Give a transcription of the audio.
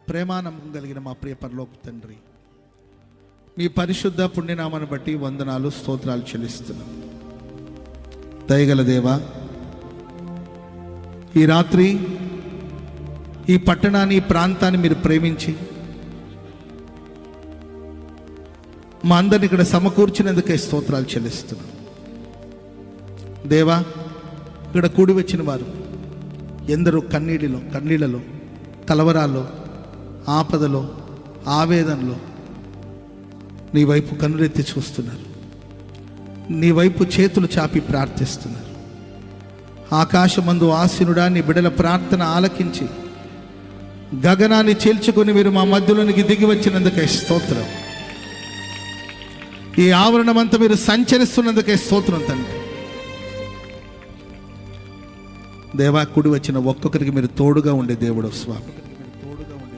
ప్రేమానమ్మకం కలిగిన మా ప్రియ పరలోక తండ్రి, మీ పరిశుద్ధ పుణ్యనామాన్ని బట్టి వందనాలు స్తోత్రాలు చెల్లిస్తున్నాం. దయగల దేవా, ఈ రాత్రి ఈ పట్టణాన్ని, ఈ ప్రాంతాన్ని మీరు ప్రేమించి మా అందరిని ఇక్కడ సమకూర్చినందుకే స్తోత్రాలు చెల్లిస్తున్నాం. దేవా, ఇక్కడ కూడి వచ్చిన వారు ఎందరో కన్నీళ్ళలో, కలవరాల్లో, ఆపదలో, ఆవేదనలో నీ వైపు కన్నులెత్తి చూస్తున్నారు. నీ వైపు చేతులు చాపి ప్రార్థిస్తున్నారు. ఆకాశమందు ఆసీనుడా, నీ బిడ్డల ప్రార్థన ఆలకించి గగనాన్ని చీల్చుకొని మీరు మా మధ్యలోనికి దిగి వచ్చినందుకే స్తోత్రం. ఈ ఆవరణమంతా మీరు సంచరిస్తున్నందుకే స్తోత్రం తండ్రి. దేవా, కూడి వచ్చిన ఒక్కొక్కరికి మీరు తోడుగా ఉండే దేవుడు స్వామి.